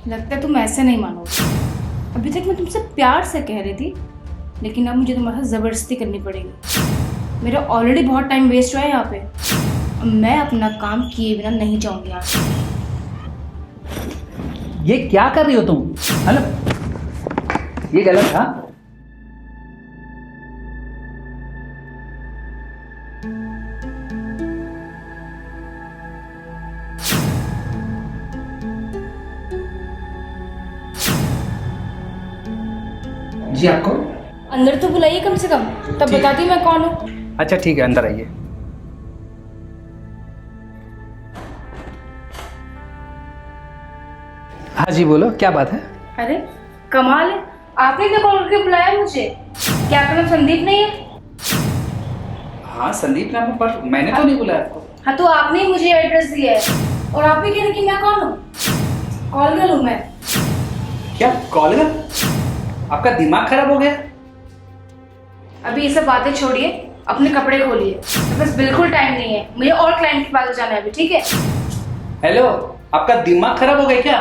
लगता है तुम ऐसे नहीं मानोगे। अभी तक मैं तुमसे प्यार से कह रही थी, लेकिन अब मुझे तुम्हारे साथ ज़बरदस्ती करनी पड़ेगी। मेरा ऑलरेडी बहुत टाइम वेस्ट हुआ है यहाँ पे। अब मैं अपना काम किए बिना नहीं जाऊँगी यहाँ से। ये क्या कर रही हो तुम? हेलो, ये गलत था। जी आपको? अंदर तो बुलाइए कम से कम, तब ठीक। बताती मैं कौन हूँ। अच्छा ठीक है, अंदर आइए। हाँ जी बोलो, क्या बात है? अरे कमाल है, आपने क्या कॉल करके बुलाया मुझे? क्या आपका नाम संदीप नहीं है? हाँ संदीप नाम है, पर मैंने तो नहीं बुलाया आपको। हाँ तो आपने ही मुझे एड्रेस दिया है और आप भी कह रहे कि मैं कौन हूँ? कॉल गर्ल हूँ मैं। क्या कॉल कर? आपका दिमाग खराब हो गया? अभी ये सब बातें छोड़िए, अपने कपड़े खोलिए। मेरे पास बिल्कुल टाइम नहीं है, मुझे और क्लाइंट के पास जाना है अभी, ठीक है? हेलो, आपका दिमाग खराब हो गया क्या?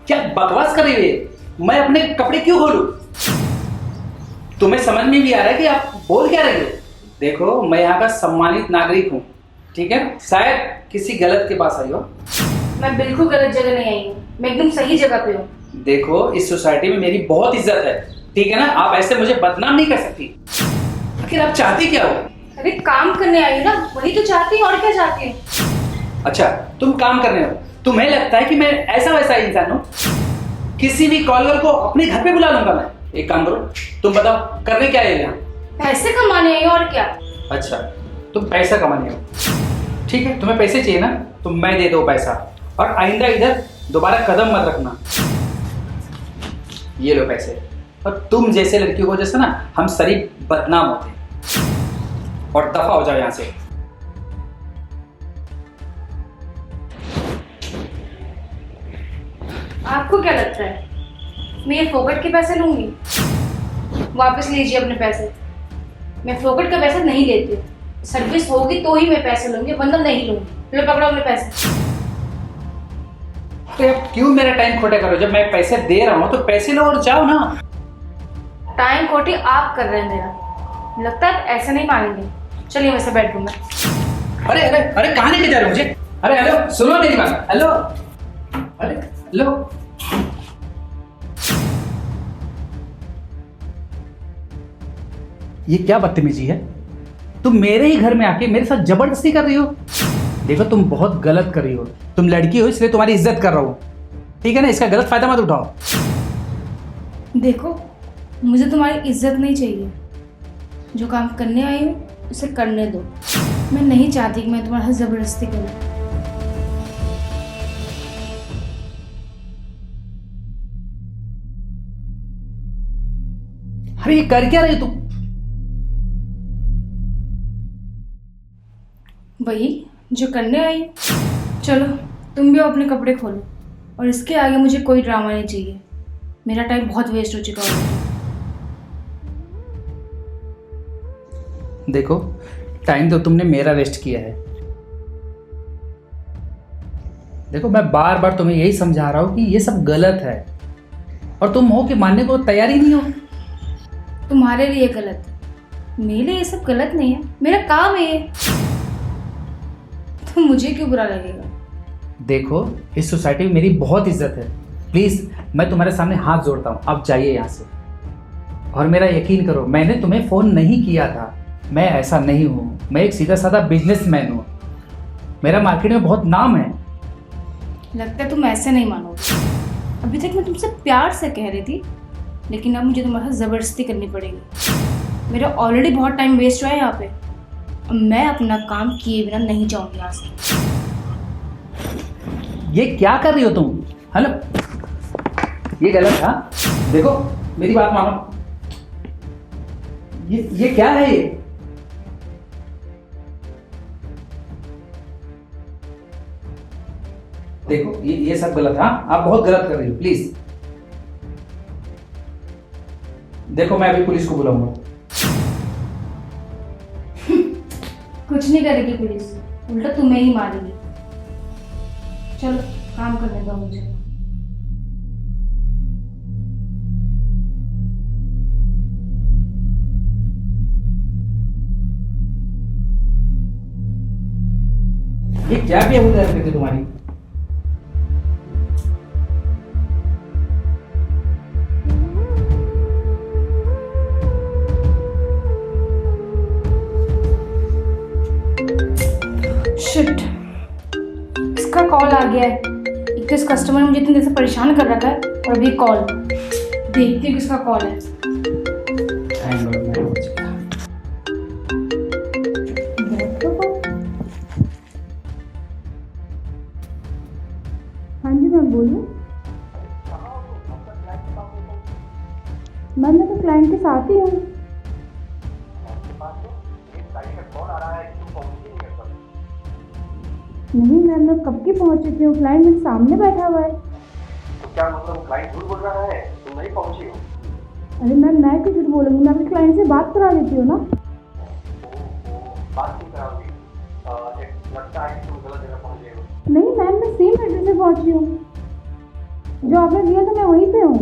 क्या बकवास कर रही है? मैं अपने कपड़े क्यों खोलूं? तुम्हें समझ में भी आ रहा है कि आप बोल क्या रहे हो? देखो, मैं यहाँ का सम्मानित नागरिक हूँ, ठीक है? शायद किसी गलत के पास आई हो। मैं बिल्कुल गलत जगह नहीं आई हूँ, मैं एकदम सही जगह पे हूँ। देखो, इस सोसाइटी में मेरी बहुत इज्जत है, ठीक है ना? आप ऐसे मुझे बदनाम नहीं कर सकती। आखिर आप चाहती क्या हो? अरे काम करने आई हूँ ना, वही तो चाहती हूँ, और क्या चाहती हूँ? अच्छा, तुम काम करने हो? तुम्हें लगता है कि मैं ऐसा वैसा इंसान हूँ? किसी भी कॉलर को अपने घर पे बुला लूंगा मैं। एक काम करो, तुम बताओ करने क्या है यहाँ? पैसे कमाने आई हूँ, और क्या? अच्छा, तुम पैसा कमाने हो, ठीक है? तुम्हें पैसे चाहिए ना, तो मैं दे दो पैसा, और आइंदा इधर दोबारा कदम मत रखना। ये लो पैसे। और तुम जैसे लड़कियों को जैसे ना हम शरीफ बदनाम होते हैं, और दफा हो जाओ यहाँ से। आपको क्या लगता है मैं ये फोकट के पैसे लूंगी? वापस लीजिए अपने पैसे। मैं फोकट का पैसा नहीं लेती हूँ, सर्विस होगी तो ही मैं पैसे लूंगी, वरना नहीं लूंगी। लो पकड़ो अपने पैसे। तो अब क्यों मेरा टाइम खोटा करो? जब मैं पैसे दे रहा हूँ तो पैसे लो और जाओ ना। टाइम खोटी आप कर रहे हैं मेरा, लगता है ऐसे नहीं मानेंगे। चलिए वैसे बेडरूम में। अरे अरे अरे, कहाँ लेके जा रहे हो मुझे? अरे हेलो, सुनो मेरी बात। हेलो, अरे हेलो। ये क्या बदतमीजी है? तुम मेरे ही घर में आके मेरे साथ जबरदस्ती कर रही हो। देखो, तुम बहुत गलत कर रही हो। तुम लड़की हो इसलिए तुम्हारी इज्जत कर रहा हूं, ठीक है ना? इसका गलत फायदा मत उठाओ। देखो, मुझे तुम्हारी इज्जत नहीं चाहिए। जो काम करने आई हूँ उसे करने दो। मैं नहीं चाहती कि मैं तुम्हारे साथ जबरदस्ती करूँ। अरे ये कर क्या रही हो तुम? वही जो करने आई हूँ। चलो तुम भी अपने कपड़े खोलो, और इसके आगे मुझे कोई ड्रामा नहीं चाहिए। मेरा टाइम बहुत वेस्ट हो चुका है। देखो, टाइम तो तुमने मेरा वेस्ट किया है। देखो, मैं बार बार तुम्हें यही समझा रहा हूं कि ये सब गलत है, और तुम हो कि मानने को तैयार ही नहीं हो। तुम्हारे लिए गलत है, मेरे लिए ये सब गलत नहीं है। मेरा काम है ये, तो मुझे क्यों बुरा लगेगा? देखो, इस सोसाइटी में मेरी बहुत इज्जत है। प्लीज, मैं तुम्हारे सामने हाथ जोड़ता हूँ, आप जाइए यहाँ से। और मेरा यकीन करो, मैंने तुम्हें फोन नहीं किया था। मैं ऐसा नहीं हूँ, मैं एक सीधा साधा बिजनेसमैन हूँ। मेरा मार्केट में बहुत नाम है। लगता है तुम ऐसे नहीं मानोगे। अभी तक मैं तुमसे प्यार से कह रही थी, लेकिन अब मुझे तुम्हारे साथ ज़बरदस्ती करनी पड़ेगी। मेरा ऑलरेडी बहुत टाइम वेस्ट हुआ है यहाँ पे। अब मैं अपना काम किए बिना नहीं जाऊँगी यहाँ से। ये क्या कर रही हो तुम? हेलो, ये गलत था। देखो, मेरी बात मानो। ये क्या है ये? देखो, ये सब गलत है। हाँ, आप बहुत गलत कर रही हो। प्लीज देखो, मैं अभी पुलिस को बुलाऊंगा। कुछ नहीं करेगी पुलिस, उल्टा तुम्हें ही मारेगी। चलो काम करने दो मुझे। ये क्या बेहुदा हरकत है तुम्हारी? शिट, इसका कॉल आ गया है। एक तो इस कस्टमर ने मुझे इतनी देर से परेशान कर रखा है और अभी कॉल। देखती हूँ किसका कॉल है। हाँ जी मैम बोलिए। मैम मैं तो क्लाइंट के साथ ही हूँ। नहीं मैम, मैं कब की पहुंच चुकी हूँ, क्लाइंट मेरे सामने बैठा हुआ है। तो क्या मतलब क्लाइंट झूठ बोल रहा है, तुम नहीं पहुंची हो? अरे मैम मैं क्यों झूठ बोलूँगी, मैं अपने क्लाइंट से बात करा देती हूँ ना। बात नहीं कराओगी? लगता है कि तुम गलत जगह पहुंच गए हो। नहीं मैम, मैं सेम एड्रेस पे पहुंची हूँ, जो आपने दिया था मैं वहीं पे हूँ।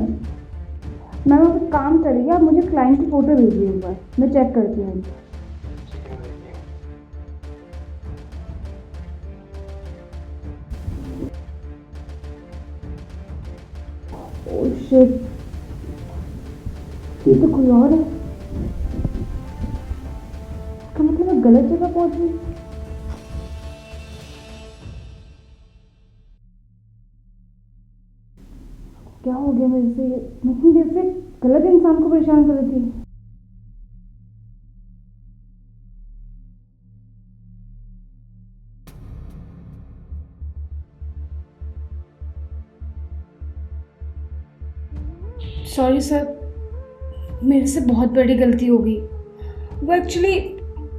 मैम आप एक काम करिए, आप मुझे क्लाइंट की फ़ोटो भेजिए एक बार, मैं चेक करती हूँ। ओह शिट, ये तो कोई और है। इसका मतलब मैं गलत जगह पहुंच गई। क्या हो गया मेरे से? मैं इतनी देर से गलत इंसान को परेशान कर रही थी। सॉरी सर, मेरे से बहुत बड़ी गलती हो गई। वो एक्चुअली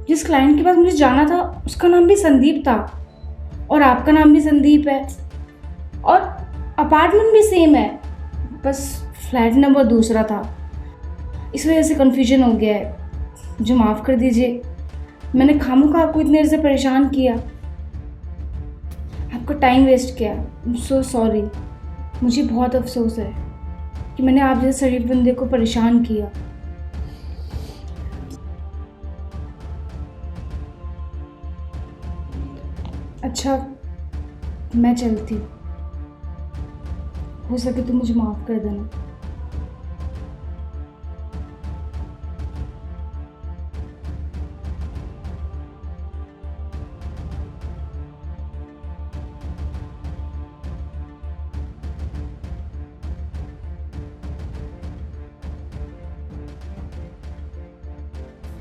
जिस क्लाइंट के पास मुझे जाना था उसका नाम भी संदीप था और आपका नाम भी संदीप है और अपार्टमेंट भी सेम है, बस फ्लैट नंबर दूसरा था। इस वजह से कन्फ्यूजन हो गया है, मुझे माफ़ कर दीजिए। मैंने खामोखा आपको इतनी देर से परेशान किया, आपका टाइम वेस्ट किया। I am so sorry. मुझे बहुत अफसोस है कि मैंने आप जैसे शरीफ बंदे को परेशान किया। अच्छा मैं चलती हूँ, हो सके तो मुझे माफ़ कर देना।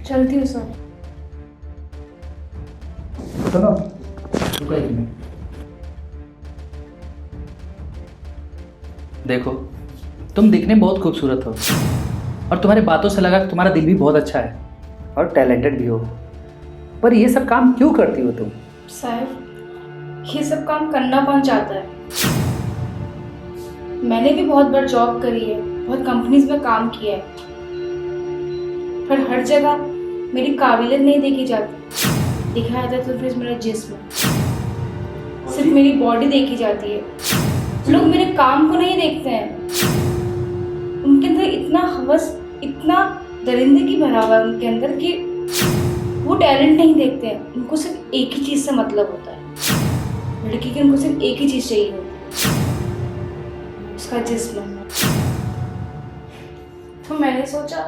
चलती हूँ सर। सुनो, रुको एक मिनट। देखो, तुम दिखने में बहुत खूबसूरत हो और तुम्हारी बातों से लगा कि तुम्हारा दिल भी बहुत अच्छा है और टैलेंटेड भी हो, पर ये सब काम क्यों करती हो तुम? साहब, ये सब काम करना कौन चाहता है? मैंने भी बहुत बार जॉब करी है, बहुत कंपनीज में काम किया है, पर हर जगह मेरी काबिलियत नहीं देखी जाती। देखा जाता है तो फिर मेरा जिस्म, सिर्फ मेरी बॉडी देखी जाती है। लोग मेरे काम को नहीं देखते हैं। उनके अंदर इतना हवस, इतना दरिंदगी भरा हुआ है उनके अंदर कि वो टैलेंट नहीं देखते हैं। उनको सिर्फ एक ही चीज़ से मतलब होता है, लड़की की उनको सिर्फ एक ही चीज़ चाहिए होती है, उसका जिस्म। तो मैंने सोचा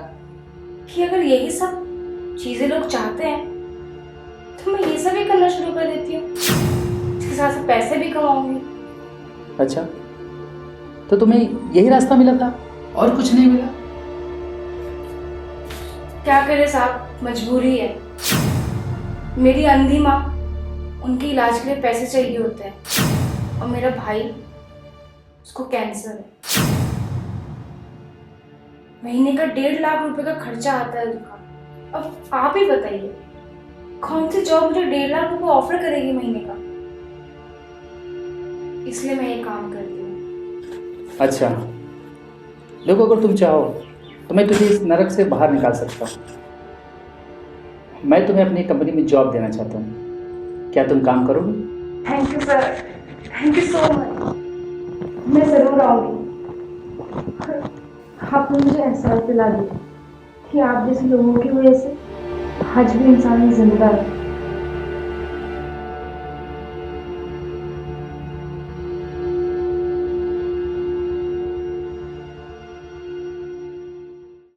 कि अगर यही सब चीज़ें लोग चाहते हैं तो मैं ये सब ही करना शुरू कर देती हूँ, इसके साथ साथ पैसे भी कमाऊंगी। अच्छा, तो तुम्हें यही रास्ता मिला था और कुछ नहीं मिला? क्या करे साहब, मजबूरी है। मेरी अंधी माँ, उनके इलाज के लिए पैसे चाहिए होते हैं और मेरा भाई, उसको कैंसर है। महीने का 1.5 लाख रुपए का खर्चा आता है उनका। अब आप ही बताइए कौन सी जॉब मुझे 1.5 लाख रुपए ऑफर करेगी महीने का? इसलिए मैं ये काम करती हूँ। अच्छा, देखो, अगर तुम चाहो तो मैं तुझे इस नरक से बाहर निकाल सकता हूँ। मैं तुम्हें अपनी कंपनी में जॉब देना चाहता हूँ, क्या तुम काम करोगे? Thank you sir, thank you so much. मैं ज़रूर आऊँगी। आपने मुझे एहसास दिला दिया कि आप जैसे लोगों की वजह से आज भी इंसान जिंदा है।